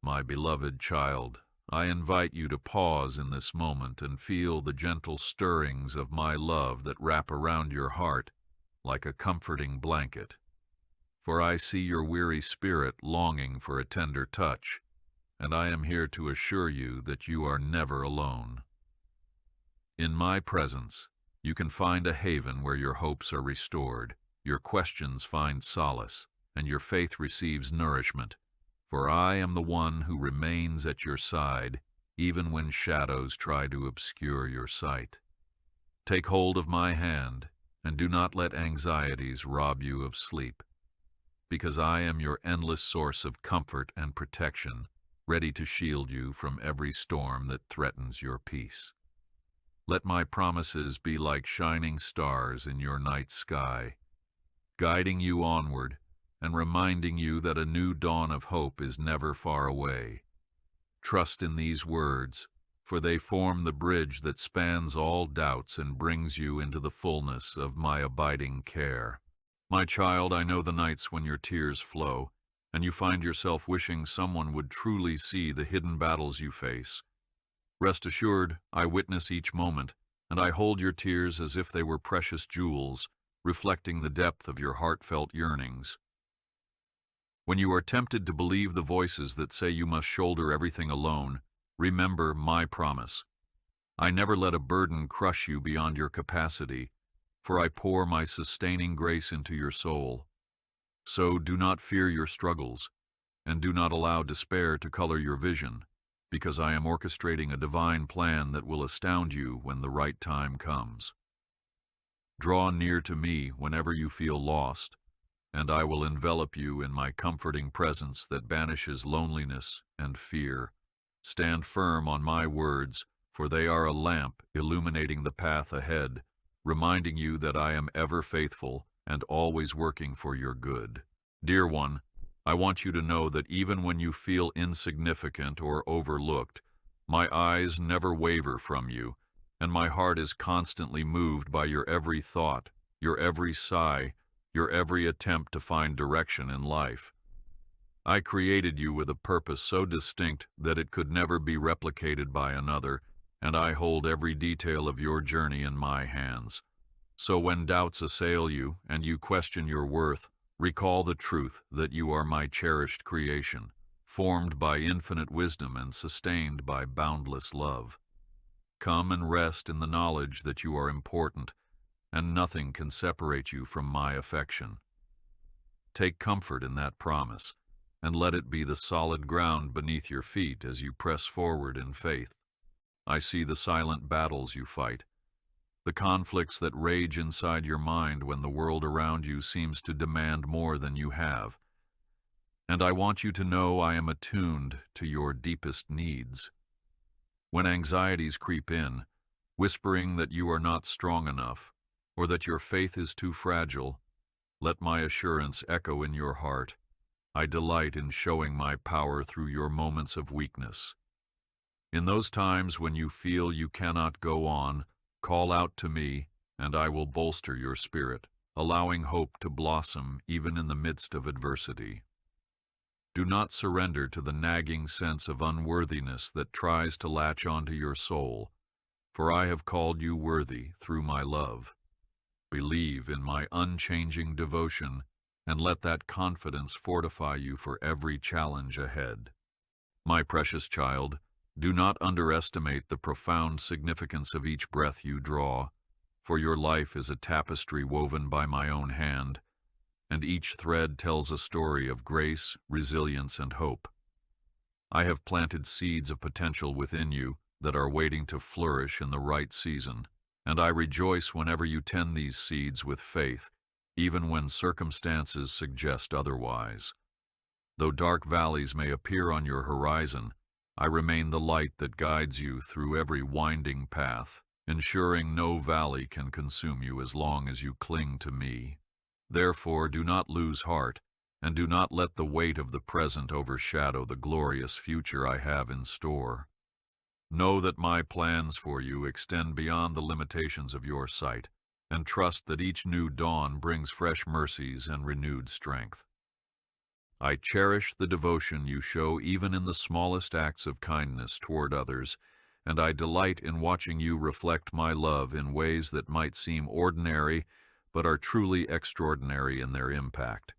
My beloved child, I invite you to pause in this moment and feel the gentle stirrings of my love that wrap around your heart like a comforting blanket. For I see your weary spirit longing for a tender touch, and I am here to assure you that you are never alone. In my presence, you can find a haven where your hopes are restored, your questions find solace, and your faith receives nourishment. For I am the one who remains at your side, even when shadows try to obscure your sight. Take hold of my hand, and do not let anxieties rob you of sleep, because I am your endless source of comfort and protection, ready to shield you from every storm that threatens your peace. Let my promises be like shining stars in your night sky, guiding you onward and reminding you that a new dawn of hope is never far away. Trust in these words, for they form the bridge that spans all doubts and brings you into the fullness of my abiding care. My child, I know the nights when your tears flow, and you find yourself wishing someone would truly see the hidden battles you face. Rest assured, I witness each moment, and I hold your tears as if they were precious jewels, reflecting the depth of your heartfelt yearnings. When you are tempted to believe the voices that say you must shoulder everything alone, remember my promise. I never let a burden crush you beyond your capacity, for I pour my sustaining grace into your soul. So do not fear your struggles, and do not allow despair to color your vision, because I am orchestrating a divine plan that will astound you when the right time comes. Draw near to me whenever you feel lost, and I will envelop you in my comforting presence that banishes loneliness and fear. Stand firm on my words, for they are a lamp illuminating the path ahead, reminding you that I am ever faithful and always working for your good. Dear one, I want you to know that even when you feel insignificant or overlooked, my eyes never waver from you, and my heart is constantly moved by your every thought, your every sigh, your every attempt to find direction in life. I created you with a purpose so distinct that it could never be replicated by another, and I hold every detail of your journey in my hands. So when doubts assail you and you question your worth, recall the truth that you are my cherished creation, formed by infinite wisdom and sustained by boundless love. Come and rest in the knowledge that you are important, and nothing can separate you from my affection. Take comfort in that promise, and let it be the solid ground beneath your feet as you press forward in faith. I see the silent battles you fight, the conflicts that rage inside your mind when the world around you seems to demand more than you have. And I want you to know I am attuned to your deepest needs. When anxieties creep in, whispering that you are not strong enough, or that your faith is too fragile, let my assurance echo in your heart. I delight in showing my power through your moments of weakness. In those times when you feel you cannot go on, call out to me, and I will bolster your spirit, allowing hope to blossom even in the midst of adversity. Do not surrender to the nagging sense of unworthiness that tries to latch onto your soul, for I have called you worthy through my love. Believe in my unchanging devotion, and let that confidence fortify you for every challenge ahead. My precious child, do not underestimate the profound significance of each breath you draw, for your life is a tapestry woven by my own hand, and each thread tells a story of grace, resilience, and hope. I have planted seeds of potential within you that are waiting to flourish in the right season, and I rejoice whenever you tend these seeds with faith, even when circumstances suggest otherwise. Though dark valleys may appear on your horizon, I remain the light that guides you through every winding path, ensuring no valley can consume you as long as you cling to me. Therefore, do not lose heart, and do not let the weight of the present overshadow the glorious future I have in store. Know that my plans for you extend beyond the limitations of your sight, and trust that each new dawn brings fresh mercies and renewed strength. I cherish the devotion you show even in the smallest acts of kindness toward others, and I delight in watching you reflect my love in ways that might seem ordinary but are truly extraordinary in their impact.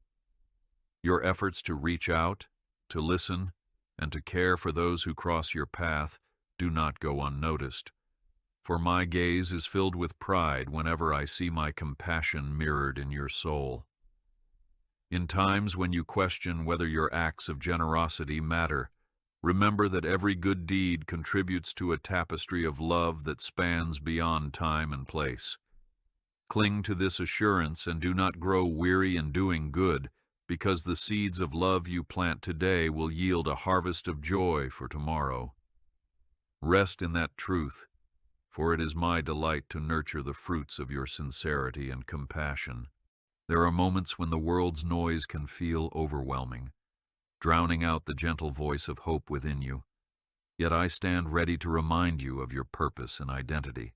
Your efforts to reach out, to listen, and to care for those who cross your path do not go unnoticed, for my gaze is filled with pride whenever I see my compassion mirrored in your soul. In times when you question whether your acts of generosity matter, remember that every good deed contributes to a tapestry of love that spans beyond time and place. Cling to this assurance and do not grow weary in doing good, because the seeds of love you plant today will yield a harvest of joy for tomorrow. Rest in that truth, for it is my delight to nurture the fruits of your sincerity and compassion. There are moments when the world's noise can feel overwhelming, drowning out the gentle voice of hope within you. Yet I stand ready to remind you of your purpose and identity.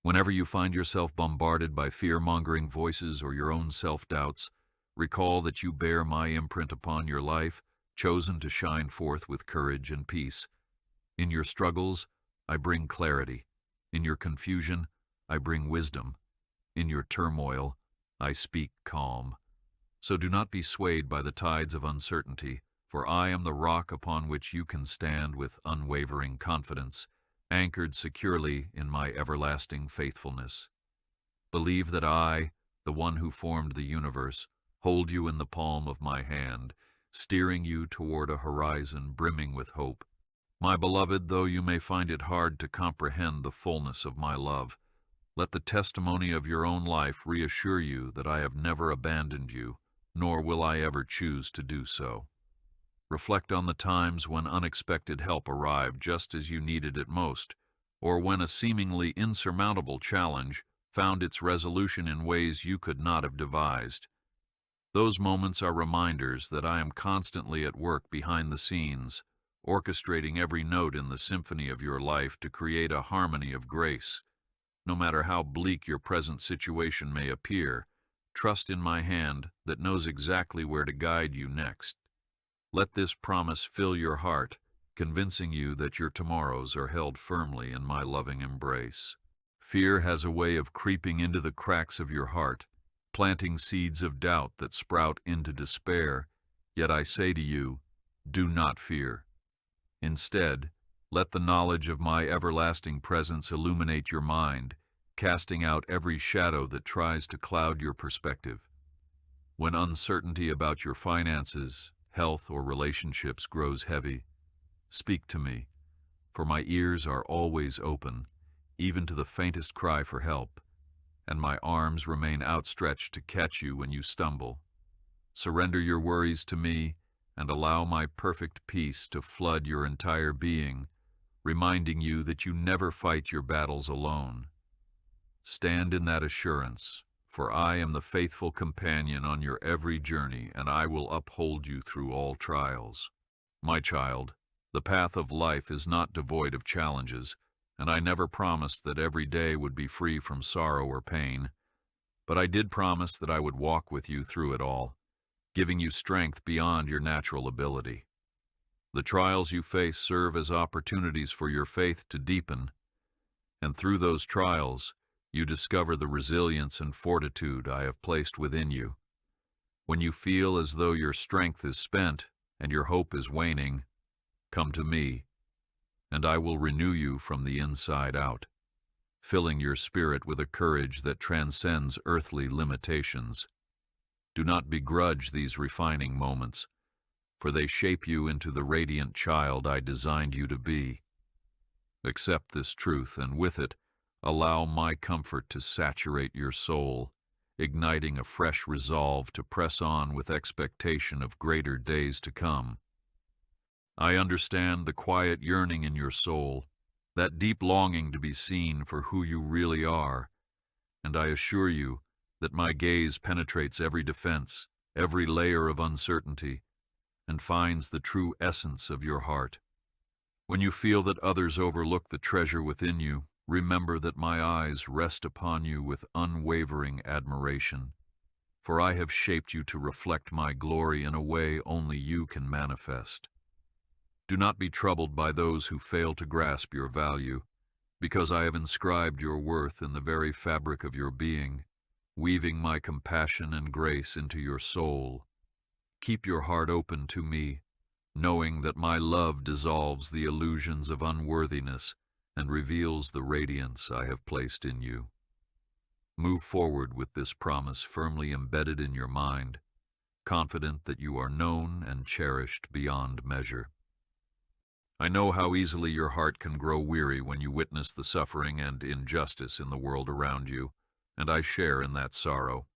Whenever you find yourself bombarded by fear-mongering voices or your own self-doubts, recall that you bear my imprint upon your life, chosen to shine forth with courage and peace. In your struggles, I bring clarity. In your confusion, I bring wisdom. In your turmoil, I speak calm. So do not be swayed by the tides of uncertainty, for I am the rock upon which you can stand with unwavering confidence, anchored securely in my everlasting faithfulness. Believe that I, the one who formed the universe, hold you in the palm of my hand, steering you toward a horizon brimming with hope. My beloved, though you may find it hard to comprehend the fullness of my love, let the testimony of your own life reassure you that I have never abandoned you, nor will I ever choose to do so. Reflect on the times when unexpected help arrived just as you needed it most, or when a seemingly insurmountable challenge found its resolution in ways you could not have devised. Those moments are reminders that I am constantly at work behind the scenes, orchestrating every note in the symphony of your life to create a harmony of grace. No matter how bleak your present situation may appear, trust in my hand that knows exactly where to guide you next. Let this promise fill your heart, convincing you that your tomorrows are held firmly in my loving embrace. Fear has a way of creeping into the cracks of your heart, planting seeds of doubt that sprout into despair, yet I say to you, do not fear. Instead, let the knowledge of my everlasting presence illuminate your mind, casting out every shadow that tries to cloud your perspective. When uncertainty about your finances, health, or relationships grows heavy, speak to me, for my ears are always open, even to the faintest cry for help, and my arms remain outstretched to catch you when you stumble. Surrender your worries to me, and allow my perfect peace to flood your entire being, reminding you that you never fight your battles alone. Stand in that assurance, for I am the faithful companion on your every journey, and I will uphold you through all trials. My child, the path of life is not devoid of challenges, and I never promised that every day would be free from sorrow or pain. But I did promise that I would walk with you through it all, giving you strength beyond your natural ability. The trials you face serve as opportunities for your faith to deepen, and through those trials, you discover the resilience and fortitude I have placed within you. When you feel as though your strength is spent and your hope is waning, come to me, and I will renew you from the inside out, filling your spirit with a courage that transcends earthly limitations. Do not begrudge these refining moments, for they shape you into the radiant child I designed you to be. Accept this truth, and with it, allow my comfort to saturate your soul, igniting a fresh resolve to press on with expectation of greater days to come. I understand the quiet yearning in your soul, that deep longing to be seen for who you really are, and I assure you that my gaze penetrates every defense, every layer of uncertainty, and finds the true essence of your heart. When you feel that others overlook the treasure within you, remember that my eyes rest upon you with unwavering admiration. for I have shaped you to reflect my glory in a way only you can manifest. Do not be troubled by those who fail to grasp your value, because I have inscribed your worth in the very fabric of your being, weaving my compassion and grace into your soul. Keep your heart open to me, knowing that my love dissolves the illusions of unworthiness and reveals the radiance I have placed in you. Move forward with this promise firmly embedded in your mind, confident that you are known and cherished beyond measure. I know how easily your heart can grow weary when you witness the suffering and injustice in the world around you, and I share in that sorrow.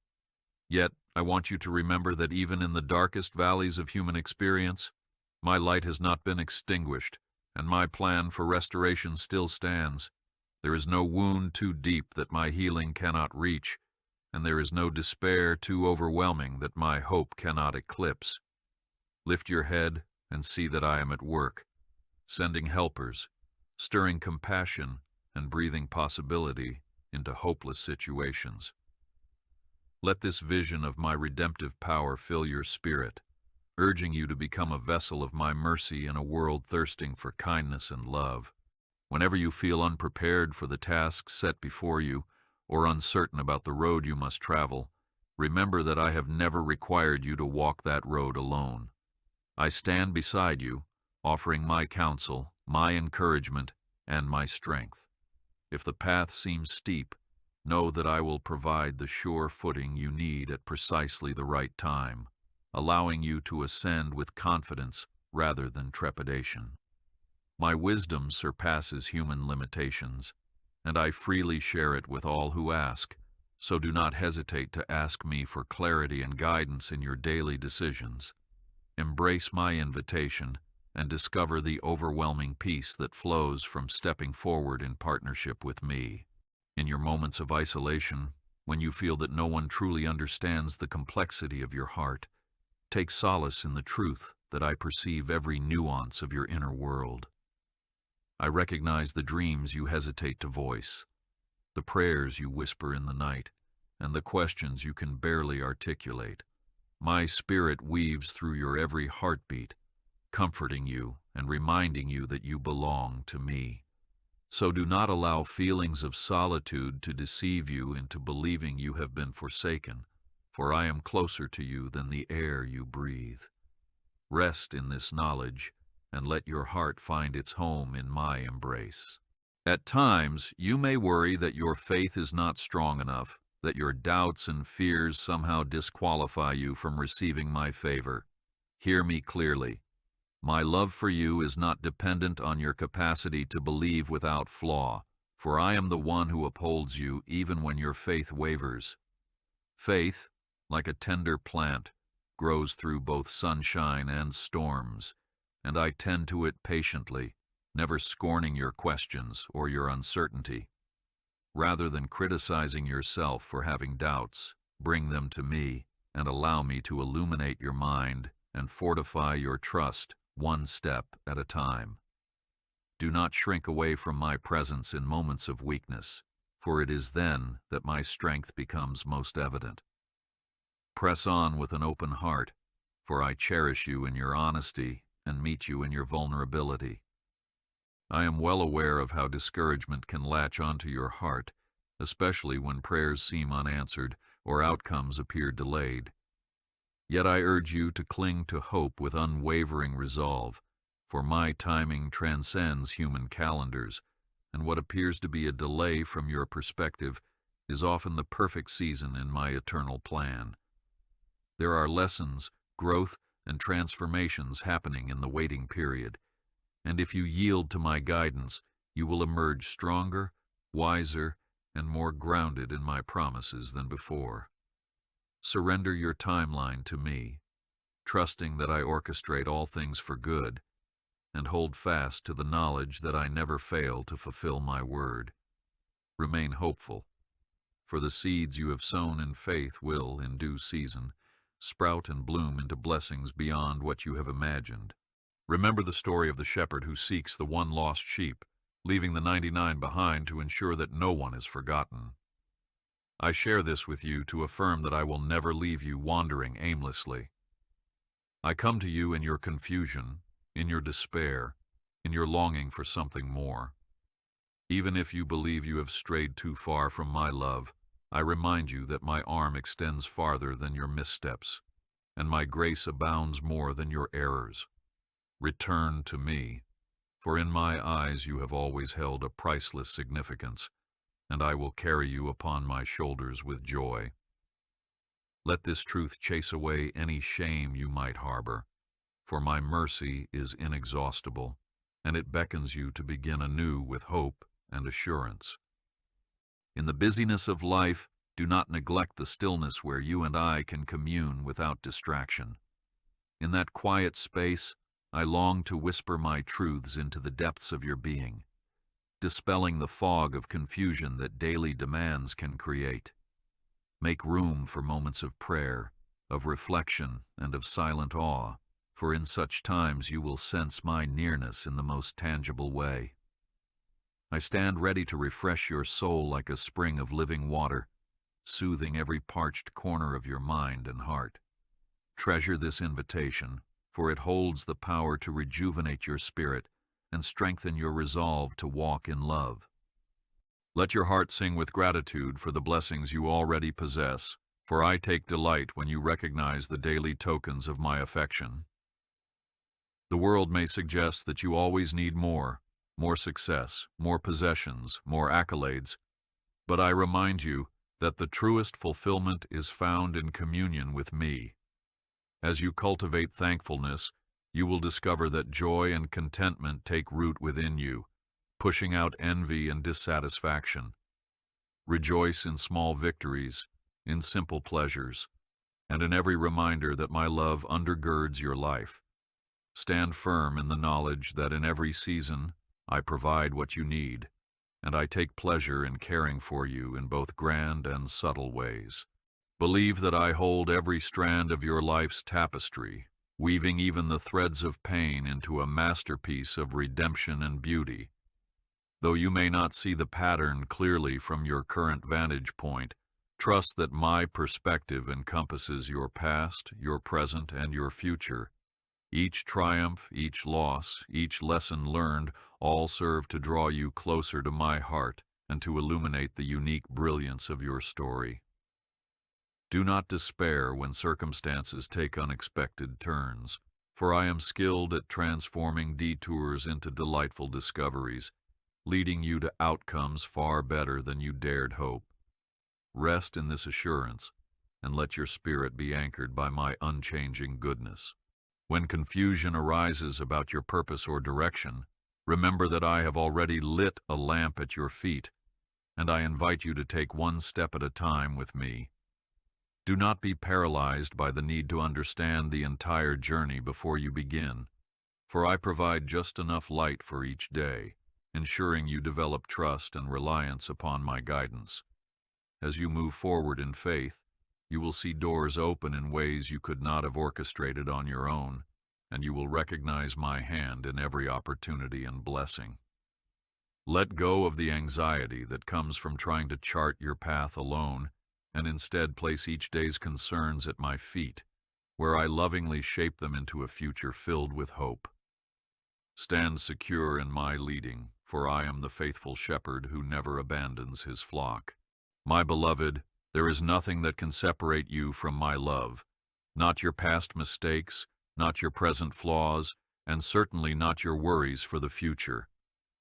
Yet, I want you to remember that even in the darkest valleys of human experience, my light has not been extinguished, and my plan for restoration still stands. There is no wound too deep that my healing cannot reach, and there is no despair too overwhelming that my hope cannot eclipse. Lift your head and see that I am at work, sending helpers, stirring compassion, and breathing possibility into hopeless situations. Let this vision of my redemptive power fill your spirit, urging you to become a vessel of my mercy in a world thirsting for kindness and love. Whenever you feel unprepared for the tasks set before you, or uncertain about the road you must travel, remember that I have never required you to walk that road alone. I stand beside you, offering my counsel, my encouragement, and my strength. If the path seems steep, know that I will provide the sure footing you need at precisely the right time, allowing you to ascend with confidence rather than trepidation. My wisdom surpasses human limitations, and I freely share it with all who ask, so do not hesitate to ask me for clarity and guidance in your daily decisions. Embrace my invitation and discover the overwhelming peace that flows from stepping forward in partnership with me. In your moments of isolation, when you feel that no one truly understands the complexity of your heart, take solace in the truth that I perceive every nuance of your inner world. I recognize the dreams you hesitate to voice, the prayers you whisper in the night, and the questions you can barely articulate. My spirit weaves through your every heartbeat, comforting you and reminding you that you belong to me. So do not allow feelings of solitude to deceive you into believing you have been forsaken, for I am closer to you than the air you breathe. Rest in this knowledge, and let your heart find its home in my embrace. At times, you may worry that your faith is not strong enough, that your doubts and fears somehow disqualify you from receiving my favor. Hear me clearly. My love for you is not dependent on your capacity to believe without flaw, for I am the one who upholds you even when your faith wavers. Faith, like a tender plant, grows through both sunshine and storms, and I tend to it patiently, never scorning your questions or your uncertainty. Rather than criticizing yourself for having doubts, bring them to me and allow me to illuminate your mind and fortify your trust one step at a time. Do not shrink away from my presence in moments of weakness, for it is then that my strength becomes most evident. Press on with an open heart, for I cherish you in your honesty and meet you in your vulnerability. I am well aware of how discouragement can latch onto your heart, especially when prayers seem unanswered or outcomes appear delayed. Yet I urge you to cling to hope with unwavering resolve, for my timing transcends human calendars, and what appears to be a delay from your perspective is often the perfect season in my eternal plan. There are lessons, growth, and transformations happening in the waiting period, and if you yield to my guidance, you will emerge stronger, wiser, and more grounded in my promises than before. Surrender your timeline to me, trusting that I orchestrate all things for good, and hold fast to the knowledge that I never fail to fulfill my word. Remain hopeful, for the seeds you have sown in faith will, in due season, sprout and bloom into blessings beyond what you have imagined. Remember the story of the shepherd who seeks the one lost sheep, leaving the 99 behind to ensure that no one is forgotten. I share this with you to affirm that I will never leave you wandering aimlessly. I come to you in your confusion, in your despair, in your longing for something more. Even if you believe you have strayed too far from my love, I remind you that my arm extends farther than your missteps, and my grace abounds more than your errors. Return to me, for in my eyes you have always held a priceless significance, and I will carry you upon my shoulders with joy. Let this truth chase away any shame you might harbor, for my mercy is inexhaustible, and it beckons you to begin anew with hope and assurance. In the busyness of life, do not neglect the stillness where you and I can commune without distraction. In that quiet space, I long to whisper my truths into the depths of your being, dispelling the fog of confusion that daily demands can create. Make room for moments of prayer, of reflection, and of silent awe, for in such times you will sense my nearness in the most tangible way. I stand ready to refresh your soul like a spring of living water, soothing every parched corner of your mind and heart. Treasure this invitation, for it holds the power to rejuvenate your spirit and strengthen your resolve to walk in love. Let your heart sing with gratitude for the blessings you already possess, for I take delight when you recognize the daily tokens of my affection. The world may suggest that you always need more success, more possessions, more accolades, but I remind you that the truest fulfillment is found in communion with me. As you cultivate thankfulness, you will discover that joy and contentment take root within you, pushing out envy and dissatisfaction. Rejoice in small victories, in simple pleasures, and in every reminder that my love undergirds your life. Stand firm in the knowledge that in every season I provide what you need, and I take pleasure in caring for you in both grand and subtle ways. Believe that I hold every strand of your life's tapestry, weaving even the threads of pain into a masterpiece of redemption and beauty. Though you may not see the pattern clearly from your current vantage point, trust that my perspective encompasses your past, your present, and your future. Each triumph, each loss, each lesson learned all serve to draw you closer to my heart and to illuminate the unique brilliance of your story. Do not despair when circumstances take unexpected turns, for I am skilled at transforming detours into delightful discoveries, leading you to outcomes far better than you dared hope. Rest in this assurance, and let your spirit be anchored by my unchanging goodness. When confusion arises about your purpose or direction, remember that I have already lit a lamp at your feet, and I invite you to take one step at a time with me. Do not be paralyzed by the need to understand the entire journey before you begin, for I provide just enough light for each day, ensuring you develop trust and reliance upon my guidance. As you move forward in faith, you will see doors open in ways you could not have orchestrated on your own, and you will recognize my hand in every opportunity and blessing. Let go of the anxiety that comes from trying to chart your path alone, and instead place each day's concerns at my feet, where I lovingly shape them into a future filled with hope. Stand secure in my leading, for I am the faithful shepherd who never abandons his flock. My beloved, there is nothing that can separate you from my love, not your past mistakes, not your present flaws, and certainly not your worries for the future.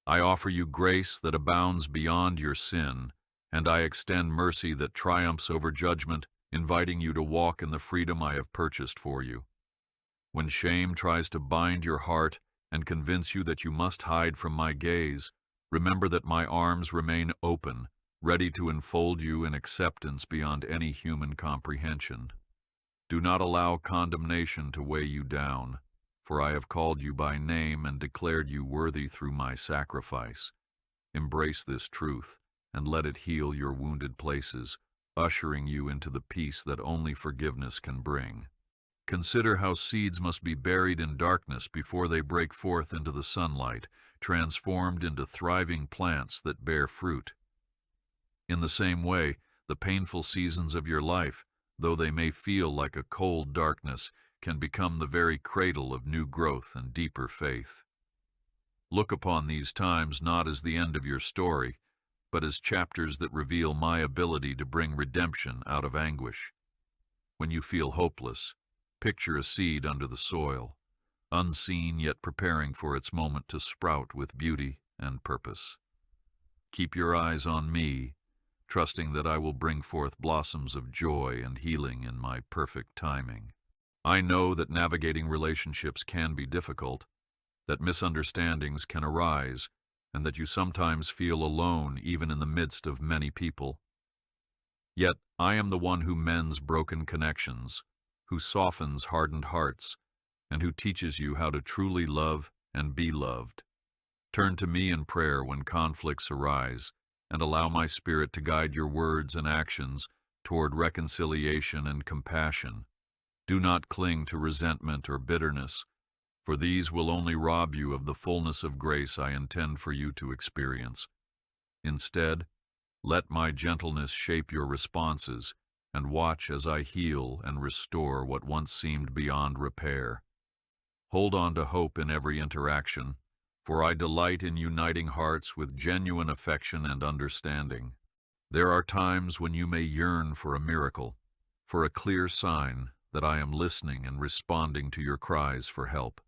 I offer you grace that abounds beyond your sin, and I extend mercy that triumphs over judgment, inviting you to walk in the freedom I have purchased for you. When shame tries to bind your heart and convince you that you must hide from my gaze, remember that my arms remain open, ready to enfold you in acceptance beyond any human comprehension. Do not allow condemnation to weigh you down, for I have called you by name and declared you worthy through my sacrifice. Embrace this truth, and let it heal your wounded places, ushering you into the peace that only forgiveness can bring. Consider how seeds must be buried in darkness before they break forth into the sunlight, transformed into thriving plants that bear fruit. In the same way, The painful seasons of your life, though they may feel like a cold darkness, can become the very cradle of new growth and deeper faith. Look upon these times not as the end of your story, but as chapters that reveal my ability to bring redemption out of anguish. When you feel hopeless, picture a seed under the soil, unseen yet preparing for its moment to sprout with beauty and purpose. Keep your eyes on me, trusting that I will bring forth blossoms of joy and healing in my perfect timing. I know that navigating relationships can be difficult, that misunderstandings can arise, and that you sometimes feel alone even in the midst of many people. Yet I am the one who mends broken connections, who softens hardened hearts, and who teaches you how to truly love and be loved. Turn to me in prayer when conflicts arise, and allow my Spirit to guide your words and actions toward reconciliation and compassion. Do not cling to resentment or bitterness, for these will only rob you of the fullness of grace I intend for you to experience. Instead, let my gentleness shape your responses, and watch as I heal and restore what once seemed beyond repair. Hold on to hope in every interaction, for I delight in uniting hearts with genuine affection and understanding. There are times when you may yearn for a miracle, for a clear sign that I am listening and responding to your cries for help.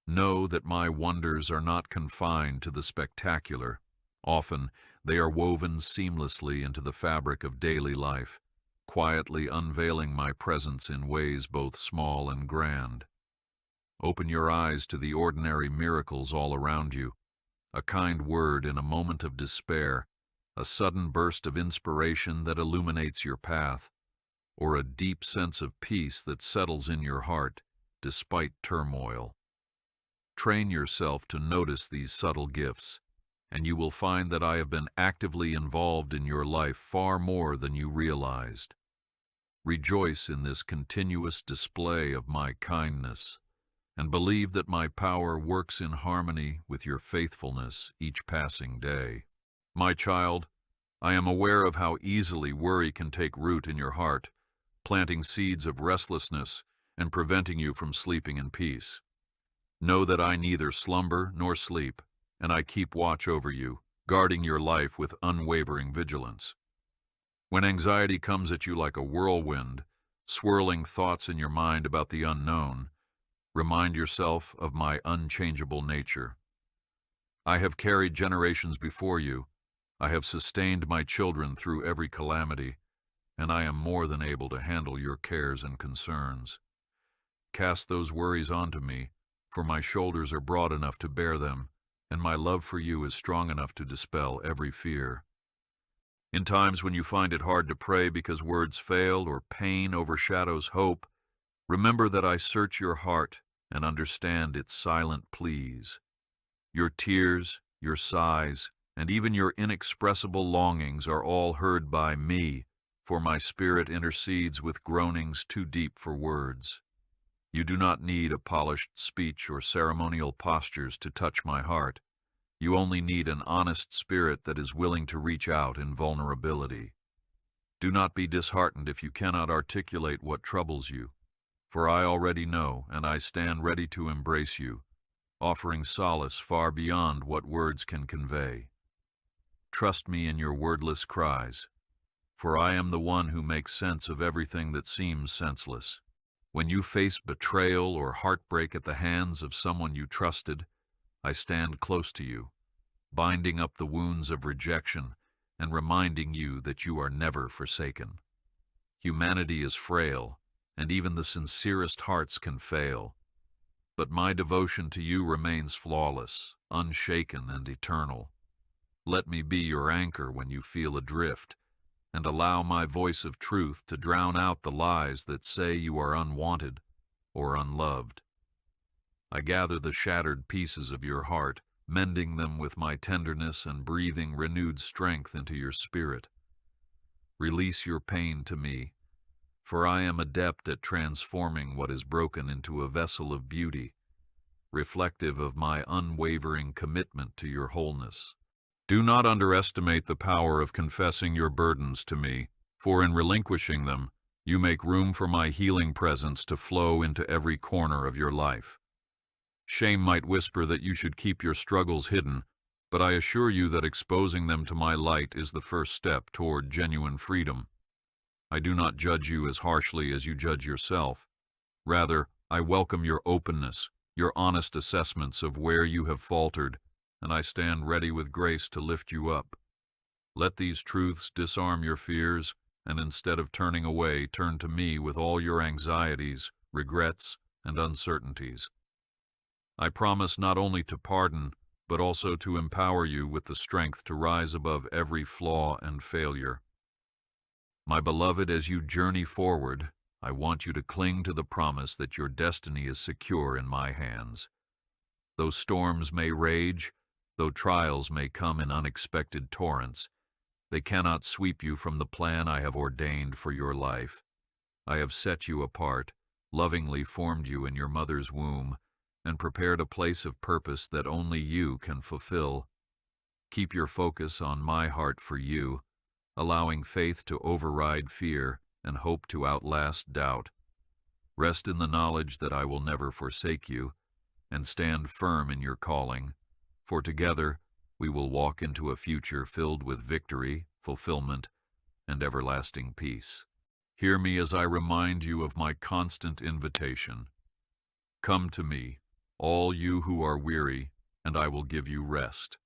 Know that my wonders are not confined to the spectacular. Often, they are woven seamlessly into the fabric of daily life, quietly unveiling my presence in ways both small and grand. Open your eyes to the ordinary miracles all around you. A kind word in a moment of despair, a sudden burst of inspiration that illuminates your path, or a deep sense of peace that settles in your heart despite turmoil. Train yourself to notice these subtle gifts, and you will find that I have been actively involved in your life far more than you realized. Rejoice in this continuous display of my kindness, and believe that my power works in harmony with your faithfulness each passing day. My child, I am aware of how easily worry can take root in your heart, planting seeds of restlessness and preventing you from sleeping in peace. Know that I neither slumber nor sleep, and I keep watch over you, guarding your life with unwavering vigilance. When anxiety comes at you like a whirlwind, swirling thoughts in your mind about the unknown, remind yourself of my unchangeable nature. I have carried generations before you, I have sustained my children through every calamity, and I am more than able to handle your cares and concerns. Cast those worries onto me, for my shoulders are broad enough to bear them, and my love for you is strong enough to dispel every fear. In times when you find it hard to pray because words fail or pain overshadows hope, remember that I search your heart and understand its silent pleas. Your tears, your sighs, and even your inexpressible longings are all heard by me, for my Spirit intercedes with groanings too deep for words. You do not need a polished speech or ceremonial postures to touch my heart. You only need an honest spirit that is willing to reach out in vulnerability. Do not be disheartened if you cannot articulate what troubles you, for I already know, and I stand ready to embrace you, offering solace far beyond what words can convey. Trust me in your wordless cries, for I am the one who makes sense of everything that seems senseless. When you face betrayal or heartbreak at the hands of someone you trusted, I stand close to you, binding up the wounds of rejection and reminding you that you are never forsaken. Humanity is frail, and even the sincerest hearts can fail, but my devotion to you remains flawless, unshaken, and eternal. Let me be your anchor when you feel adrift, and allow my voice of truth to drown out the lies that say you are unwanted or unloved. I gather the shattered pieces of your heart, mending them with my tenderness and breathing renewed strength into your spirit. Release your pain to me, for I am adept at transforming what is broken into a vessel of beauty, reflective of my unwavering commitment to your wholeness. Do not underestimate the power of confessing your burdens to me, for in relinquishing them, you make room for my healing presence to flow into every corner of your life. Shame might whisper that you should keep your struggles hidden, but I assure you that exposing them to my light is the first step toward genuine freedom. I do not judge you as harshly as you judge yourself. Rather, I welcome your openness, your honest assessments of where you have faltered, and I stand ready with grace to lift you up. Let these truths disarm your fears, and instead of turning away, turn to me with all your anxieties, regrets, and uncertainties. I promise not only to pardon, but also to empower you with the strength to rise above every flaw and failure. My beloved, as you journey forward, I want you to cling to the promise that your destiny is secure in my hands. Though storms may rage, though trials may come in unexpected torrents, they cannot sweep you from the plan I have ordained for your life. I have set you apart, lovingly formed you in your mother's womb, and prepared a place of purpose that only you can fulfill. Keep your focus on my heart for you, allowing faith to override fear and hope to outlast doubt. Rest in the knowledge that I will never forsake you, and stand firm in your calling, for together we will walk into a future filled with victory, fulfillment, and everlasting peace. Hear me as I remind you of my constant invitation. Come to me, all you who are weary, and I will give you rest.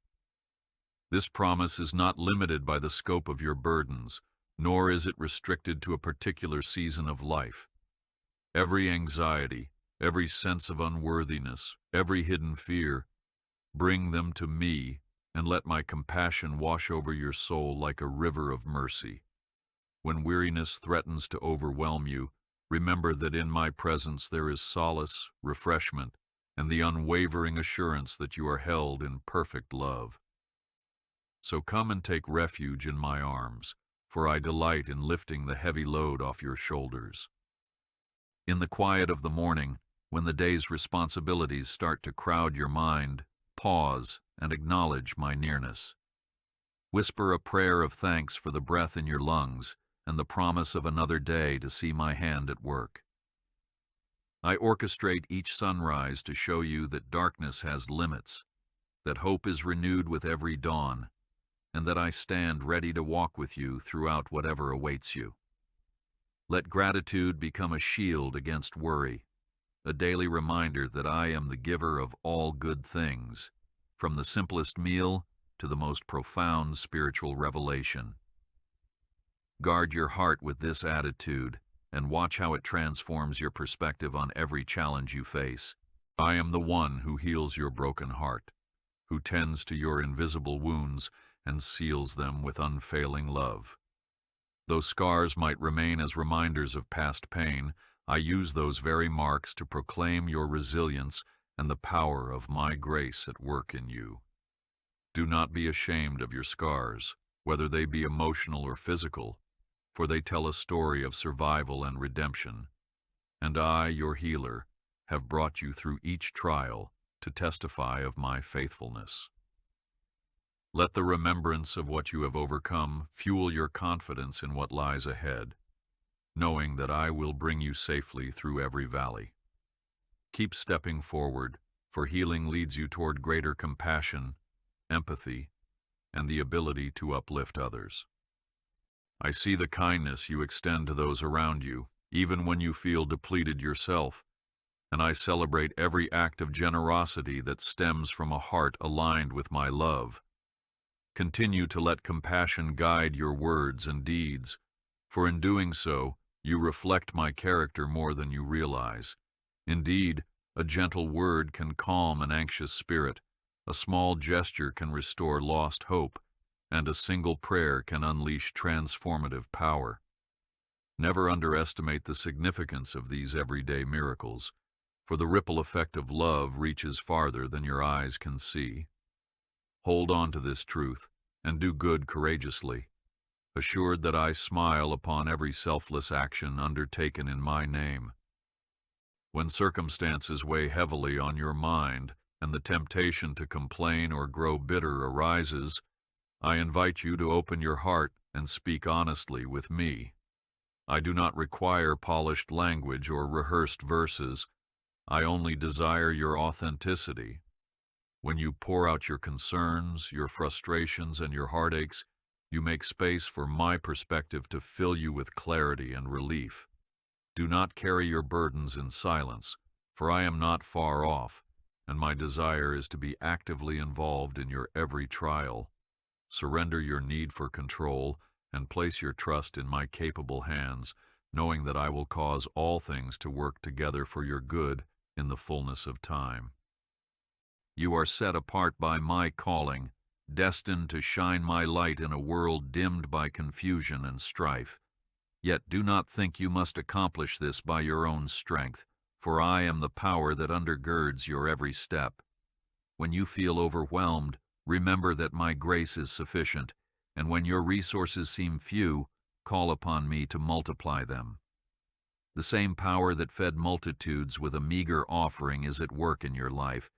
This promise is not limited by the scope of your burdens, nor is it restricted to a particular season of life. Every anxiety, every sense of unworthiness, every hidden fear, bring them to me, and let my compassion wash over your soul like a river of mercy. When weariness threatens to overwhelm you, remember that in my presence there is solace, refreshment, and the unwavering assurance that you are held in perfect love. So come and take refuge in my arms, for I delight in lifting the heavy load off your shoulders. In the quiet of the morning, when the day's responsibilities start to crowd your mind, pause and acknowledge my nearness. Whisper a prayer of thanks for the breath in your lungs and the promise of another day to see my hand at work. I orchestrate each sunrise to show you that darkness has limits, that hope is renewed with every dawn, and that I stand ready to walk with you throughout whatever awaits you. Let gratitude become a shield against worry, a daily reminder that I am the giver of all good things, from the simplest meal to the most profound spiritual revelation. Guard your heart with this attitude, and watch how it transforms your perspective on every challenge you face. I am the one who heals your broken heart, who tends to your invisible wounds and seals them with unfailing love. Though scars might remain as reminders of past pain, I use those very marks to proclaim your resilience and the power of my grace at work in you. Do not be ashamed of your scars, whether they be emotional or physical, for they tell a story of survival and redemption. And I, your healer, have brought you through each trial to testify of my faithfulness. Let the remembrance of what you have overcome fuel your confidence in what lies ahead, knowing that I will bring you safely through every valley. Keep stepping forward, for healing leads you toward greater compassion, empathy, and the ability to uplift others. I see the kindness you extend to those around you, even when you feel depleted yourself, and I celebrate every act of generosity that stems from a heart aligned with my love. Continue to let compassion guide your words and deeds, for in doing so, you reflect my character more than you realize. Indeed, a gentle word can calm an anxious spirit, a small gesture can restore lost hope, and a single prayer can unleash transformative power. Never underestimate the significance of these everyday miracles, for the ripple effect of love reaches farther than your eyes can see. Hold on to this truth, and do good courageously, assured that I smile upon every selfless action undertaken in my name. When circumstances weigh heavily on your mind, and the temptation to complain or grow bitter arises, I invite you to open your heart and speak honestly with me. I do not require polished language or rehearsed verses. I only desire your authenticity. When you pour out your concerns, your frustrations, and your heartaches, you make space for my perspective to fill you with clarity and relief. Do not carry your burdens in silence, for I am not far off, and my desire is to be actively involved in your every trial. Surrender your need for control and place your trust in my capable hands, knowing that I will cause all things to work together for your good in the fullness of time. You are set apart by my calling, destined to shine my light in a world dimmed by confusion and strife. Yet do not think you must accomplish this by your own strength, for I am the power that undergirds your every step. When you feel overwhelmed, remember that my grace is sufficient, and when your resources seem few, call upon me to multiply them. The same power that fed multitudes with a meager offering is at work in your life,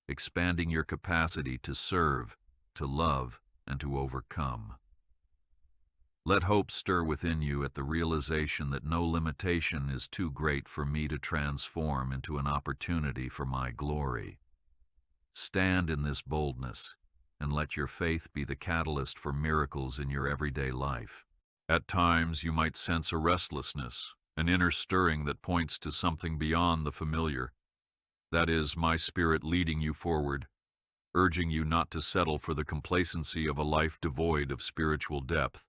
expanding your capacity to serve, to love, and to overcome. Let hope stir within you at the realization that no limitation is too great for me to transform into an opportunity for my glory. Stand in this boldness, and let your faith be the catalyst for miracles in your everyday life. At times you might sense a restlessness, an inner stirring that points to something beyond the familiar. That is my spirit leading you forward, urging you not to settle for the complacency of a life devoid of spiritual depth.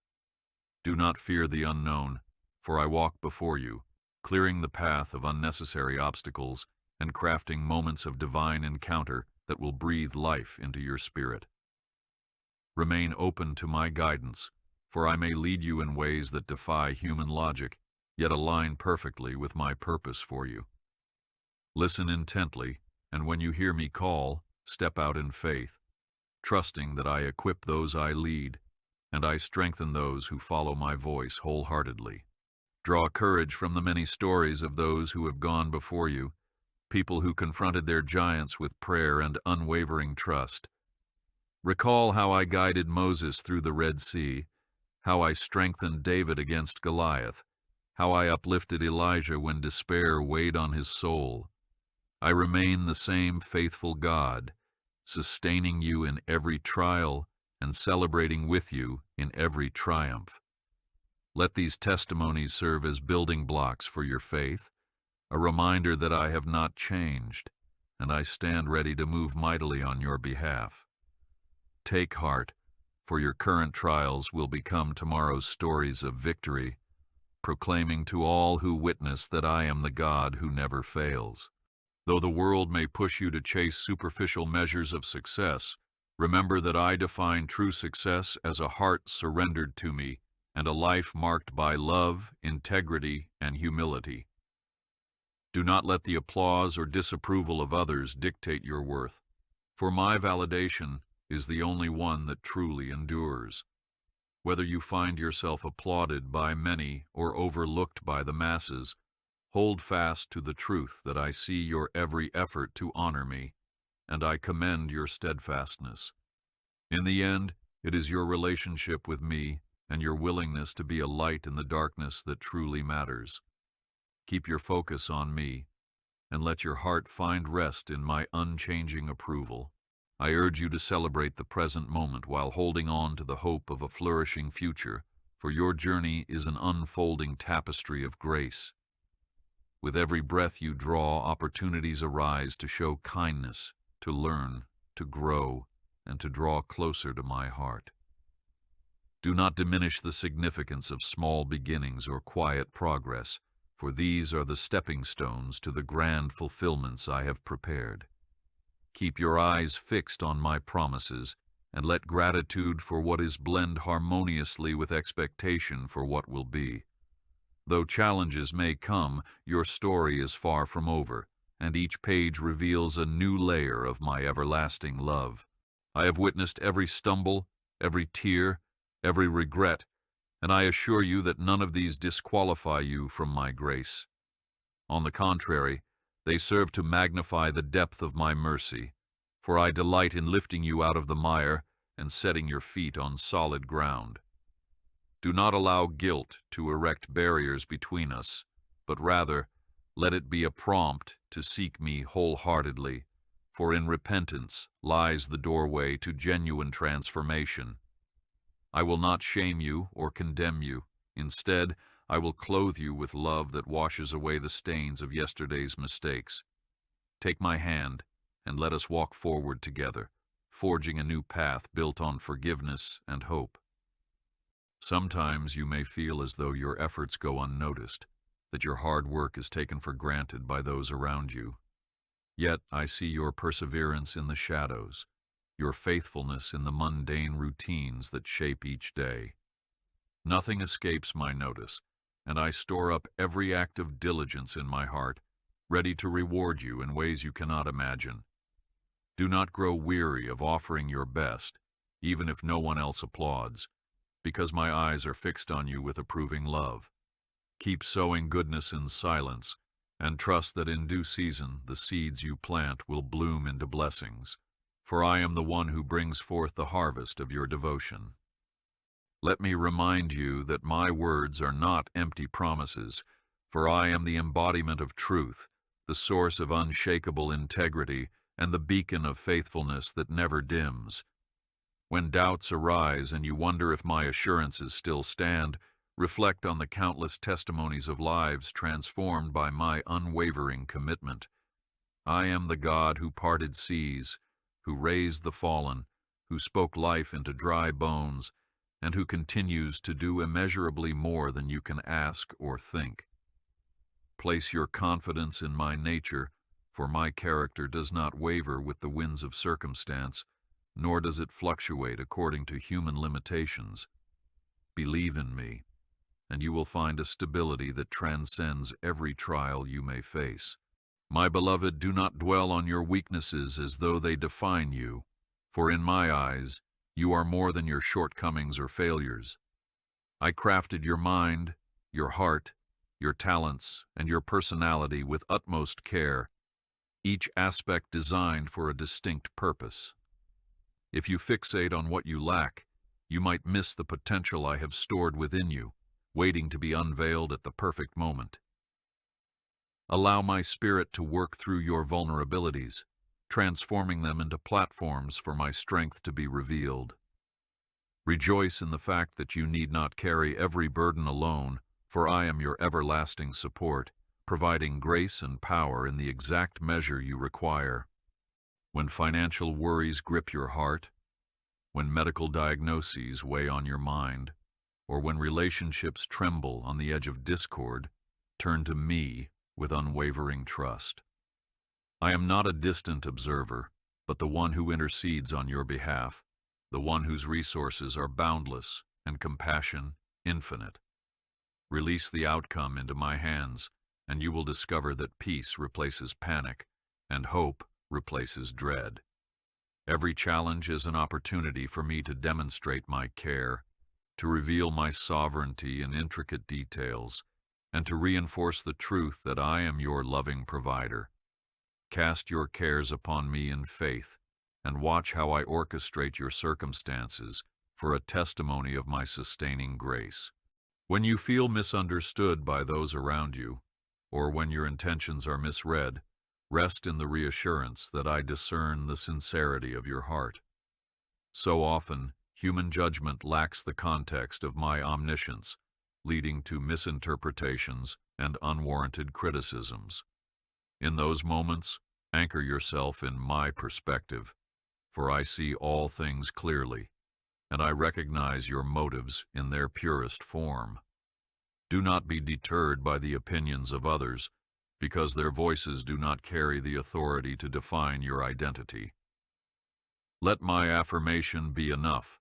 Do not fear the unknown, for I walk before you, clearing the path of unnecessary obstacles and crafting moments of divine encounter that will breathe life into your spirit. Remain open to my guidance, for I may lead you in ways that defy human logic, yet align perfectly with my purpose for you. Listen intently, and when you hear me call, step out in faith, trusting that I equip those I lead, and I strengthen those who follow my voice wholeheartedly. Draw courage from the many stories of those who have gone before you, people who confronted their giants with prayer and unwavering trust. Recall how I guided Moses through the Red Sea, how I strengthened David against Goliath, how I uplifted Elijah when despair weighed on his soul. I remain the same faithful God, sustaining you in every trial and celebrating with you in every triumph. Let these testimonies serve as building blocks for your faith, a reminder that I have not changed, and I stand ready to move mightily on your behalf. Take heart, for your current trials will become tomorrow's stories of victory, proclaiming to all who witness that I am the God who never fails. Though the world may push you to chase superficial measures of success, remember that I define true success as a heart surrendered to me and a life marked by love, integrity, and humility. Do not let the applause or disapproval of others dictate your worth, for my validation is the only one that truly endures. Whether you find yourself applauded by many or overlooked by the masses, hold fast to the truth that I see your every effort to honor me, and I commend your steadfastness. In the end, it is your relationship with me and your willingness to be a light in the darkness that truly matters. Keep your focus on me, and let your heart find rest in my unchanging approval. I urge you to celebrate the present moment while holding on to the hope of a flourishing future, for your journey is an unfolding tapestry of grace. With every breath you draw, opportunities arise to show kindness, to learn, to grow, and to draw closer to my heart. Do not diminish the significance of small beginnings or quiet progress, for these are the stepping stones to the grand fulfillments I have prepared. Keep your eyes fixed on my promises, and let gratitude for what is blend harmoniously with expectation for what will be. Though challenges may come, your story is far from over, and each page reveals a new layer of my everlasting love. I have witnessed every stumble, every tear, every regret, and I assure you that none of these disqualify you from my grace. On the contrary, they serve to magnify the depth of my mercy, for I delight in lifting you out of the mire and setting your feet on solid ground. Do not allow guilt to erect barriers between us, but rather let it be a prompt to seek me wholeheartedly, for in repentance lies the doorway to genuine transformation. I will not shame you or condemn you. Instead, I will clothe you with love that washes away the stains of yesterday's mistakes. Take my hand, and let us walk forward together, forging a new path built on forgiveness and hope. Sometimes you may feel as though your efforts go unnoticed, that your hard work is taken for granted by those around you. Yet I see your perseverance in the shadows, your faithfulness in the mundane routines that shape each day. Nothing escapes my notice, and I store up every act of diligence in my heart, ready to reward you in ways you cannot imagine. Do not grow weary of offering your best, even if no one else applauds, because my eyes are fixed on you with approving love. Keep sowing goodness in silence, and trust that in due season the seeds you plant will bloom into blessings, for I am the one who brings forth the harvest of your devotion. Let me remind you that my words are not empty promises, for I am the embodiment of truth, the source of unshakable integrity, and the beacon of faithfulness that never dims. When doubts arise and you wonder if my assurances still stand, reflect on the countless testimonies of lives transformed by my unwavering commitment. I am the God who parted seas, who raised the fallen, who spoke life into dry bones, and who continues to do immeasurably more than you can ask or think. Place your confidence in my nature, for my character does not waver with the winds of circumstance, nor does it fluctuate according to human limitations. Believe in me, and you will find a stability that transcends every trial you may face. My beloved, do not dwell on your weaknesses as though they define you, for in my eyes, you are more than your shortcomings or failures. I crafted your mind, your heart, your talents, and your personality with utmost care, each aspect designed for a distinct purpose. If you fixate on what you lack, you might miss the potential I have stored within you, waiting to be unveiled at the perfect moment. Allow my spirit to work through your vulnerabilities, transforming them into platforms for my strength to be revealed. Rejoice in the fact that you need not carry every burden alone, for I am your everlasting support, providing grace and power in the exact measure you require. When financial worries grip your heart, when medical diagnoses weigh on your mind, or when relationships tremble on the edge of discord, turn to me with unwavering trust. I am not a distant observer, but the one who intercedes on your behalf, the one whose resources are boundless and compassion infinite. Release the outcome into my hands, and you will discover that peace replaces panic, and hope replaces dread. Every challenge is an opportunity for me to demonstrate my care, to reveal my sovereignty in intricate details, and to reinforce the truth that I am your loving provider. Cast your cares upon me in faith, and watch how I orchestrate your circumstances for a testimony of my sustaining grace. When you feel misunderstood by those around you, or when your intentions are misread, rest in the reassurance that I discern the sincerity of your heart. So often, human judgment lacks the context of my omniscience, leading to misinterpretations and unwarranted criticisms. In those moments, anchor yourself in my perspective, for I see all things clearly, and I recognize your motives in their purest form. Do not be deterred by the opinions of others, because their voices do not carry the authority to define your identity. Let my affirmation be enough,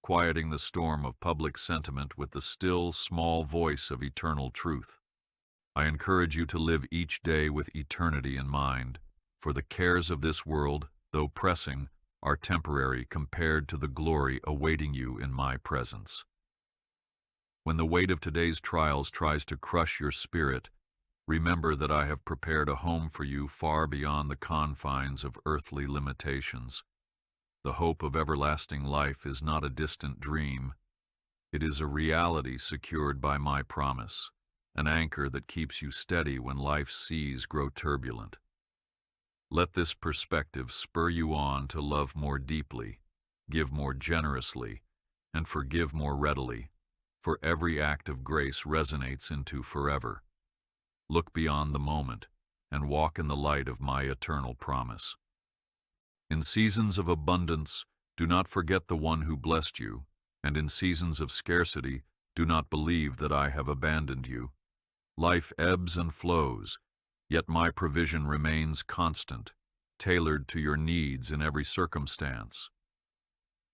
quieting the storm of public sentiment with the still, small voice of eternal truth. I encourage you to live each day with eternity in mind, for the cares of this world, though pressing, are temporary compared to the glory awaiting you in my presence. When the weight of today's trials tries to crush your spirit, remember that I have prepared a home for you far beyond the confines of earthly limitations. The hope of everlasting life is not a distant dream. It is a reality secured by my promise, an anchor that keeps you steady when life's seas grow turbulent. Let this perspective spur you on to love more deeply, give more generously, and forgive more readily, for every act of grace resonates into forever. Look beyond the moment and walk in the light of my eternal promise. In seasons of abundance, do not forget the one who blessed you, and in seasons of scarcity, do not believe that I have abandoned you. Life ebbs and flows, yet my provision remains constant, tailored to your needs in every circumstance.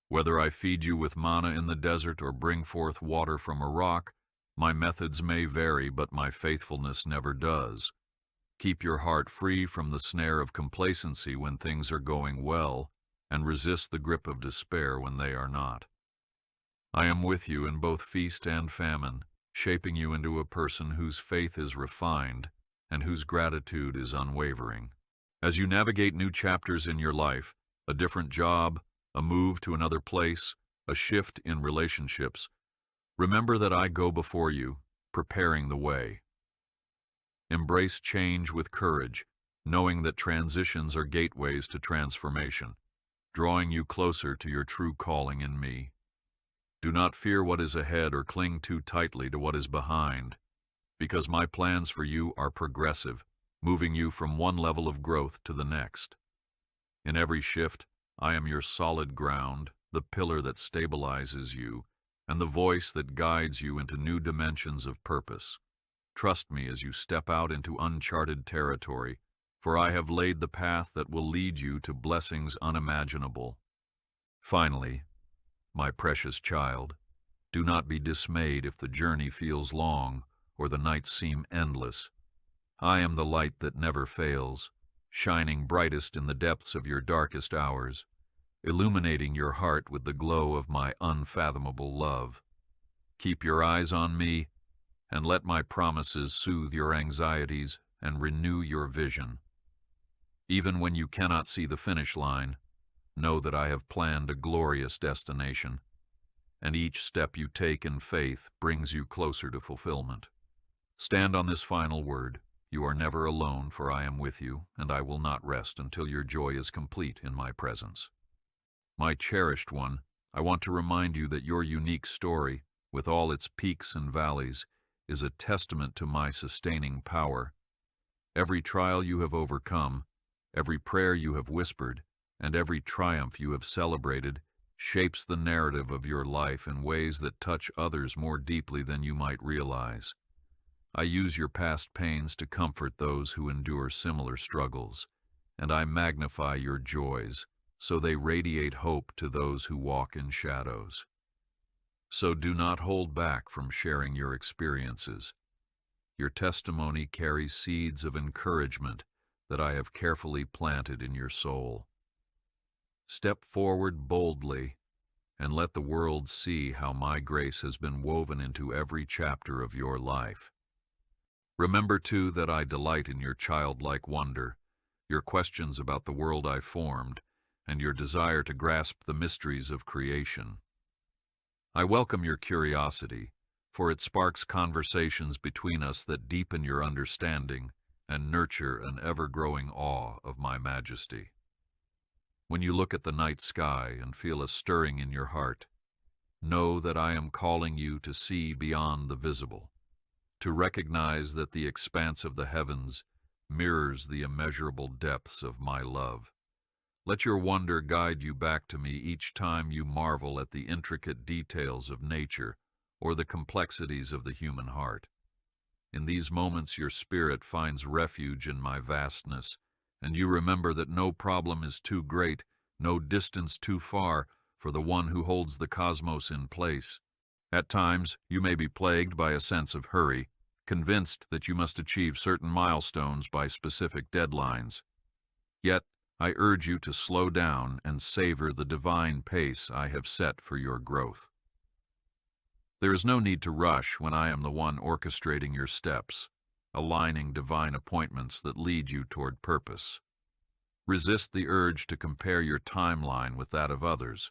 Whether I feed you with manna in the desert or bring forth water from a rock, my methods may vary, but my faithfulness never does. Keep your heart free from the snare of complacency when things are going well, and resist the grip of despair when they are not. I am with you in both feast and famine, shaping you into a person whose faith is refined and whose gratitude is unwavering. As you navigate new chapters in your life, a different job, a move to another place, a shift in relationships, remember that I go before you, preparing the way. Embrace change with courage, knowing that transitions are gateways to transformation, drawing you closer to your true calling in me. Do not fear what is ahead or cling too tightly to what is behind, because my plans for you are progressive, moving you from one level of growth to the next. In every shift, I am your solid ground, the pillar that stabilizes you, and the voice that guides you into new dimensions of purpose. Trust me as you step out into uncharted territory, for I have laid the path that will lead you to blessings unimaginable. Finally, my precious child, do not be dismayed if the journey feels long or the nights seem endless. I am the light that never fails, shining brightest in the depths of your darkest hours, illuminating your heart with the glow of my unfathomable love. Keep your eyes on me, and let my promises soothe your anxieties and renew your vision. Even when you cannot see the finish line, know that I have planned a glorious destination, and each step you take in faith brings you closer to fulfillment. Stand on this final word. You are never alone, for I am with you, and I will not rest until your joy is complete in my presence. My cherished one, I want to remind you that your unique story, with all its peaks and valleys, is a testament to my sustaining power. Every trial you have overcome, every prayer you have whispered, and every triumph you have celebrated shapes the narrative of your life in ways that touch others more deeply than you might realize. I use your past pains to comfort those who endure similar struggles, and I magnify your joys so they radiate hope to those who walk in shadows. So do not hold back from sharing your experiences. Your testimony carries seeds of encouragement that I have carefully planted in your soul. Step forward boldly and let the world see how my grace has been woven into every chapter of your life. Remember, too, that I delight in your childlike wonder, your questions about the world I formed, and your desire to grasp the mysteries of creation. I welcome your curiosity, for it sparks conversations between us that deepen your understanding and nurture an ever-growing awe of my majesty. When you look at the night sky and feel a stirring in your heart, know that I am calling you to see beyond the visible, to recognize that the expanse of the heavens mirrors the immeasurable depths of my love. Let your wonder guide you back to me each time you marvel at the intricate details of nature or the complexities of the human heart. In these moments your spirit finds refuge in my vastness, and you remember that no problem is too great, no distance too far for the one who holds the cosmos in place. At times, you may be plagued by a sense of hurry, convinced that you must achieve certain milestones by specific deadlines. Yet, I urge you to slow down and savor the divine pace I have set for your growth. There is no need to rush when I am the one orchestrating your steps, aligning divine appointments that lead you toward purpose. Resist the urge to compare your timeline with that of others,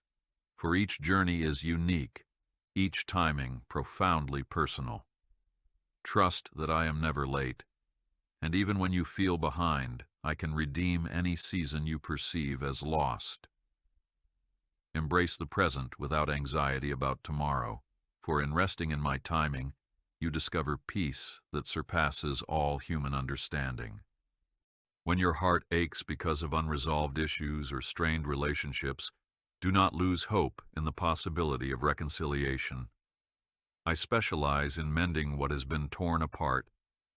for each journey is unique, each timing profoundly personal. Trust that I am never late, and even when you feel behind, I can redeem any season you perceive as lost. Embrace the present without anxiety about tomorrow, for in resting in my timing, you discover peace that surpasses all human understanding. When your heart aches because of unresolved issues or strained relationships, do not lose hope in the possibility of reconciliation. I specialize in mending what has been torn apart,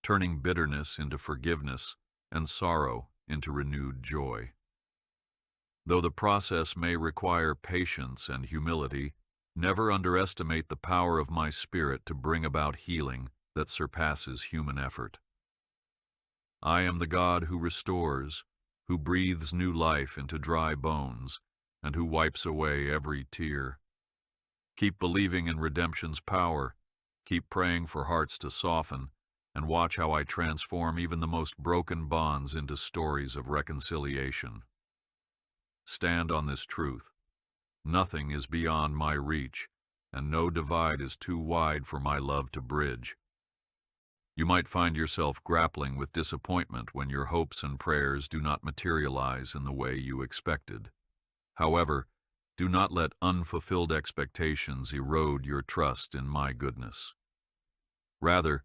turning bitterness into forgiveness and sorrow into renewed joy. Though the process may require patience and humility, never underestimate the power of my spirit to bring about healing that surpasses human effort. I am the God who restores, who breathes new life into dry bones, and who wipes away every tear. Keep believing in redemption's power, keep praying for hearts to soften, and watch how I transform even the most broken bonds into stories of reconciliation. Stand on this truth. Nothing is beyond my reach, and no divide is too wide for my love to bridge. You might find yourself grappling with disappointment when your hopes and prayers do not materialize in the way you expected. However, do not let unfulfilled expectations erode your trust in my goodness. Rather,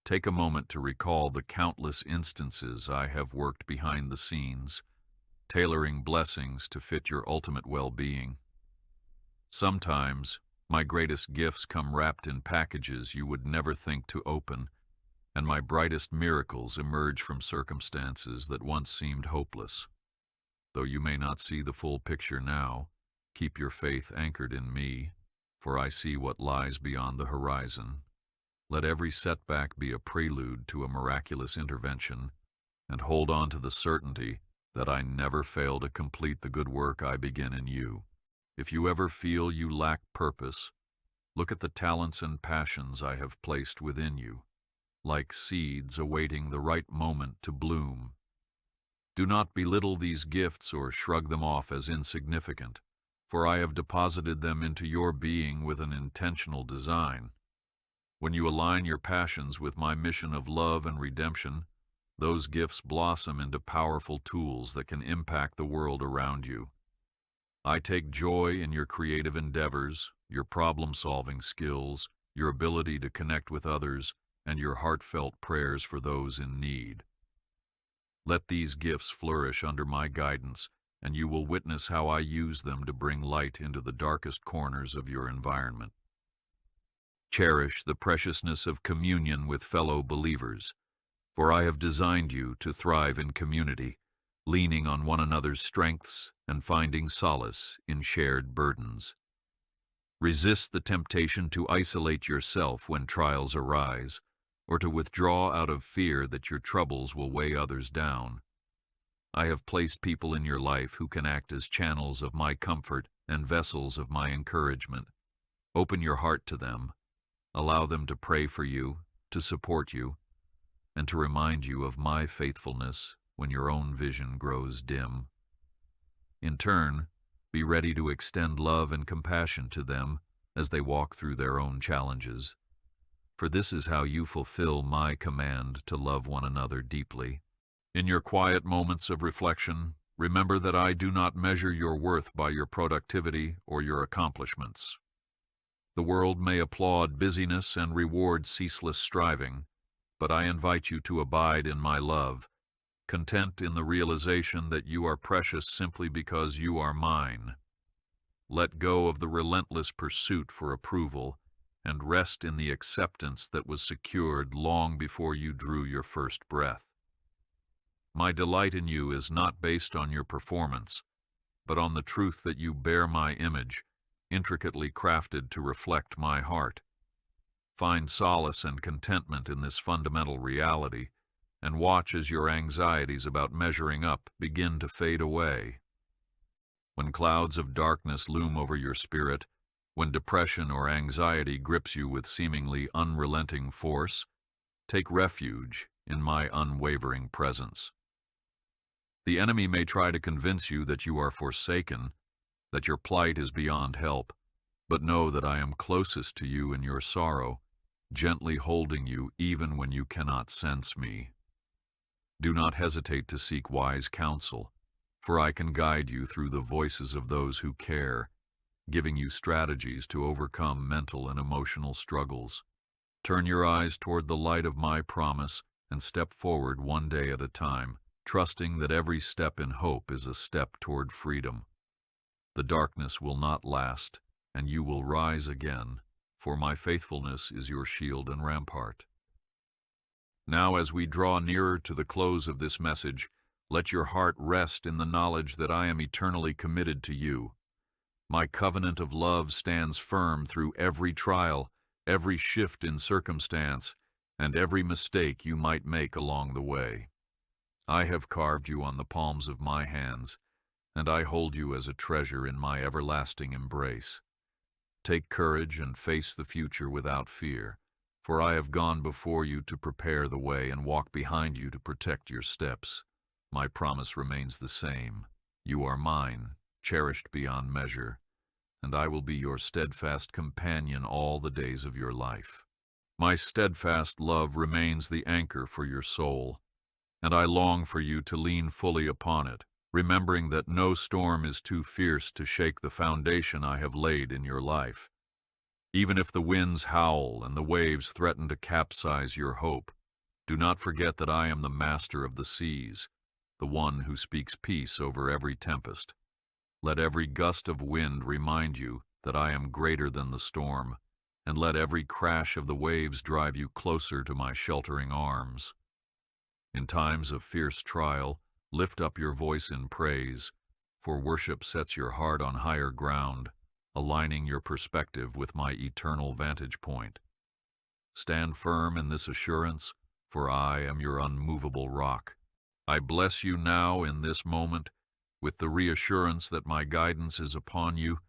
take a moment to recall the countless instances I have worked behind the scenes, tailoring blessings to fit your ultimate well-being. Sometimes, my greatest gifts come wrapped in packages you would never think to open, and my brightest miracles emerge from circumstances that once seemed hopeless. Though you may not see the full picture now, keep your faith anchored in me, for I see what lies beyond the horizon. Let every setback be a prelude to a miraculous intervention, and hold on to the certainty that I never fail to complete the good work I begin in you. If you ever feel you lack purpose, look at the talents and passions I have placed within you, like seeds awaiting the right moment to bloom. Do not belittle these gifts or shrug them off as insignificant, for I have deposited them into your being with an intentional design. When you align your passions with my mission of love and redemption, those gifts blossom into powerful tools that can impact the world around you. I take joy in your creative endeavors, your problem-solving skills, your ability to connect with others, and your heartfelt prayers for those in need. Let these gifts flourish under my guidance, and you will witness how I use them to bring light into the darkest corners of your environment. Cherish the preciousness of communion with fellow believers, for I have designed you to thrive in community, leaning on one another's strengths and finding solace in shared burdens. Resist the temptation to isolate yourself when trials arise, or to withdraw out of fear that your troubles will weigh others down. I have placed people in your life who can act as channels of my comfort and vessels of my encouragement. Open your heart to them. Allow them to pray for you, to support you, and to remind you of my faithfulness when your own vision grows dim. In turn, be ready to extend love and compassion to them as they walk through their own challenges. For this is how you fulfill my command to love one another deeply. In your quiet moments of reflection, remember that I do not measure your worth by your productivity or your accomplishments. The world may applaud busyness and reward ceaseless striving, but I invite you to abide in my love, content in the realization that you are precious simply because you are mine. Let go of the relentless pursuit for approval and rest in the acceptance that was secured long before you drew your first breath. My delight in you is not based on your performance, but on the truth that you bear my image, intricately crafted to reflect my heart. Find solace and contentment in this fundamental reality, and watch as your anxieties about measuring up begin to fade away. When clouds of darkness loom over your spirit, when depression or anxiety grips you with seemingly unrelenting force, take refuge in my unwavering presence. The enemy may try to convince you that you are forsaken, that your plight is beyond help, but know that I am closest to you in your sorrow, gently holding you even when you cannot sense me. Do not hesitate to seek wise counsel, for I can guide you through the voices of those who care, giving you strategies to overcome mental and emotional struggles. Turn your eyes toward the light of my promise and step forward one day at a time, trusting that every step in hope is a step toward freedom. The darkness will not last, and you will rise again, for my faithfulness is your shield and rampart. Now, as we draw nearer to the close of this message, let your heart rest in the knowledge that I am eternally committed to you. My covenant of love stands firm through every trial, every shift in circumstance, and every mistake you might make along the way. I have carved you on the palms of my hands, and I hold you as a treasure in my everlasting embrace. Take courage and face the future without fear, for I have gone before you to prepare the way and walk behind you to protect your steps. My promise remains the same. You are mine, cherished beyond measure, and I will be your steadfast companion all the days of your life. My steadfast love remains the anchor for your soul, and I long for you to lean fully upon it, remembering that no storm is too fierce to shake the foundation I have laid in your life. Even if the winds howl and the waves threaten to capsize your hope, do not forget that I am the master of the seas, the one who speaks peace over every tempest. Let every gust of wind remind you that I am greater than the storm, and let every crash of the waves drive you closer to my sheltering arms. In times of fierce trial, lift up your voice in praise, for worship sets your heart on higher ground, aligning your perspective with my eternal vantage point. Stand firm in this assurance, for I am your unmovable rock. I bless you now in this moment with the reassurance that my guidance is upon you,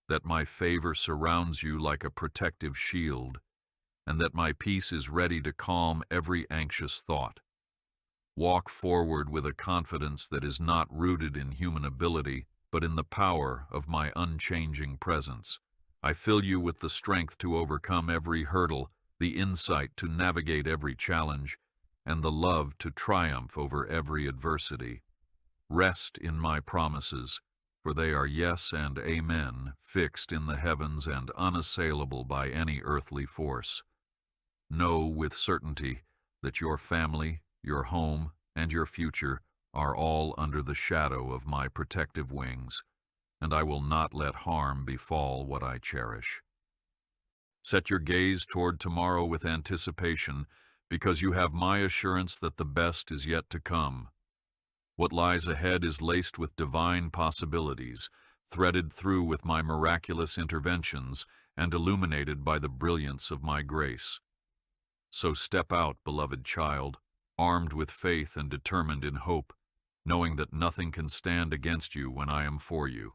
that my favor surrounds you like a protective shield, and that my peace is ready to calm every anxious thought. Walk forward with a confidence that is not rooted in human ability, but in the power of my unchanging presence. I fill you with the strength to overcome every hurdle, the insight to navigate every challenge, and the love to triumph over every adversity. Rest in my promises, for they are yes and amen, fixed in the heavens and unassailable by any earthly force. Know with certainty that your family, your home, and your future are all under the shadow of my protective wings, and I will not let harm befall what I cherish. Set your gaze toward tomorrow with anticipation, because you have my assurance that the best is yet to come. What lies ahead is laced with divine possibilities, threaded through with my miraculous interventions, and illuminated by the brilliance of my grace. So step out, beloved child, armed with faith and determined in hope, knowing that nothing can stand against you when I am for you.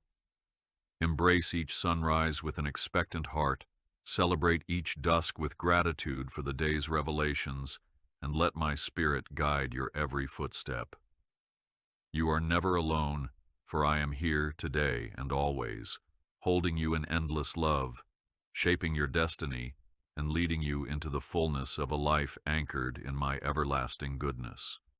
Embrace each sunrise with an expectant heart, celebrate each dusk with gratitude for the day's revelations, and let my spirit guide your every footstep. You are never alone, for I am here today and always, holding you in endless love, shaping your destiny, and leading you into the fullness of a life anchored in my everlasting goodness.